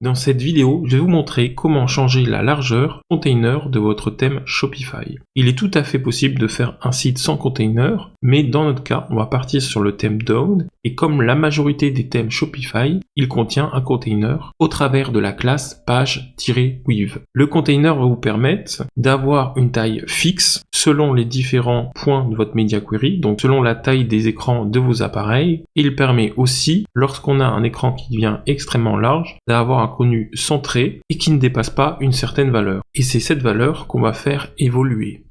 Dans cette vidéo, je vais vous montrer comment changer la largeur container de votre thème Shopify. Il est tout à fait possible de faire un site sans container, mais dans notre cas, on va partir sur le thème Down, et comme la majorité des thèmes Shopify, il contient un container au travers de la classe page-with. Le container va vous permettre d'avoir une taille fixe selon les différents points de votre media query, donc selon la taille des écrans de vos appareils. Il permet aussi, lorsqu'on a un écran qui devient extrêmement large, d'avoir un contenu centré et qui ne dépasse pas une certaine valeur. Et c'est cette valeur qu'on va faire évoluer.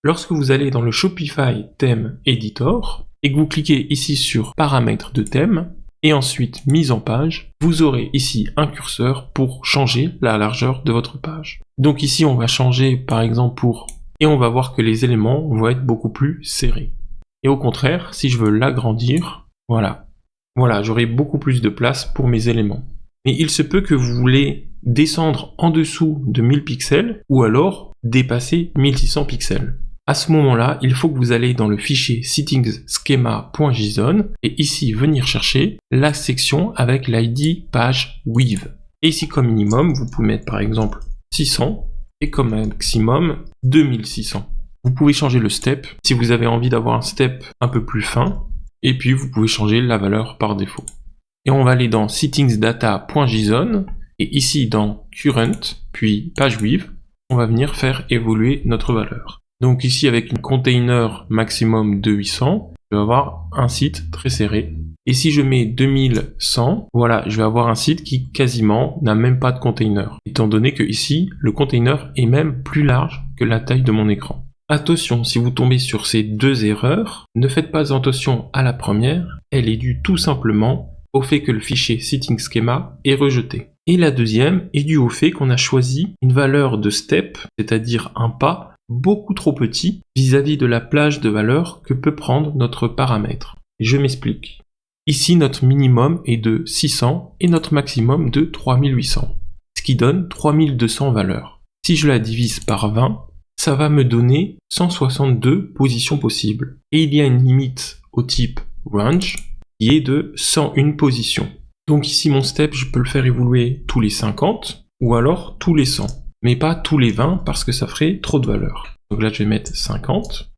Lorsque vous allez dans le Shopify Theme Editor et que vous cliquez ici sur Paramètres de thème et ensuite Mise en page, vous aurez ici un curseur pour changer la largeur de votre page. Donc ici on va changer par exemple et on va voir que les éléments vont être beaucoup plus serrés. Et au contraire, si je veux l'agrandir, voilà, j'aurai beaucoup plus de place pour mes éléments. Mais il se peut que vous voulez descendre en dessous de 1000 pixels ou alors dépasser 1600 pixels. À ce moment-là, il faut que vous allez dans le fichier settingsschema.json et ici venir chercher la section avec l'ID page with. Et ici comme minimum, vous pouvez mettre par exemple 600 et comme maximum 2600. Vous pouvez changer le step si vous avez envie d'avoir un step un peu plus fin et puis vous pouvez changer la valeur par défaut. Et on va aller dans settingsdata.json et ici dans current puis page-with, on va venir faire évoluer notre valeur. Donc ici avec une container maximum de 800, je vais avoir un site très serré. Et si je mets 2100, voilà, je vais avoir un site qui quasiment n'a même pas de container, étant donné que ici, le container est même plus large que la taille de mon écran. Attention, si vous tombez sur ces deux erreurs, ne faites pas attention à la première, elle est due tout simplement au fait que le fichier settingschema est rejeté. Et la deuxième est due au fait qu'on a choisi une valeur de step, c'est-à-dire un pas, beaucoup trop petit vis-à-vis de la plage de valeur que peut prendre notre paramètre. Je m'explique. Ici, notre minimum est de 600 et notre maximum de 3800, ce qui donne 3200 valeurs. Si je la divise par 20, ça va me donner 162 positions possibles. Et il y a une limite au type range qui est de 101 positions. Donc ici, mon step, je peux le faire évoluer tous les 50 ou alors tous les 100. Mais pas tous les 20 parce que ça ferait trop de valeurs. Donc là, je vais mettre 50.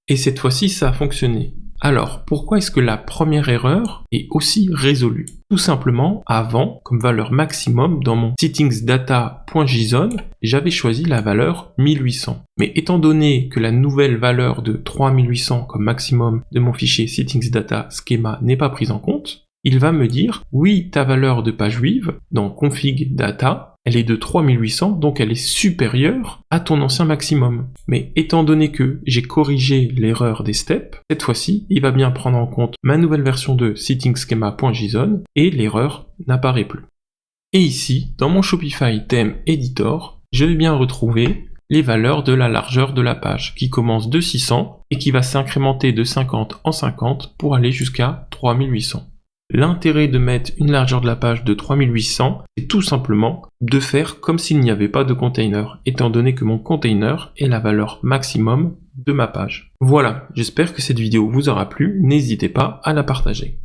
Et cette fois-ci, ça a fonctionné. Alors, pourquoi est-ce que la première erreur est aussi résolue? Tout simplement, avant, comme valeur maximum, dans mon settingsdata.json, j'avais choisi la valeur 1800. Mais étant donné que la nouvelle valeur de 3800 comme maximum de mon fichier settingsdata.schema n'est pas prise en compte, il va me dire, oui, ta valeur de page with, dans config data, elle est de 3800, donc elle est supérieure à ton ancien maximum. Mais étant donné que j'ai corrigé l'erreur des steps, cette fois-ci, il va bien prendre en compte ma nouvelle version de settingschema.json et l'erreur n'apparaît plus. Et ici, dans mon Shopify Theme Editor, je vais bien retrouver les valeurs de la largeur de la page qui commence de 600 et qui va s'incrémenter de 50 en 50 pour aller jusqu'à 3800. L'intérêt de mettre une largeur de la page de 3800, c'est tout simplement de faire comme s'il n'y avait pas de container, étant donné que mon container est la valeur maximum de ma page. Voilà, j'espère que cette vidéo vous aura plu, n'hésitez pas à la partager.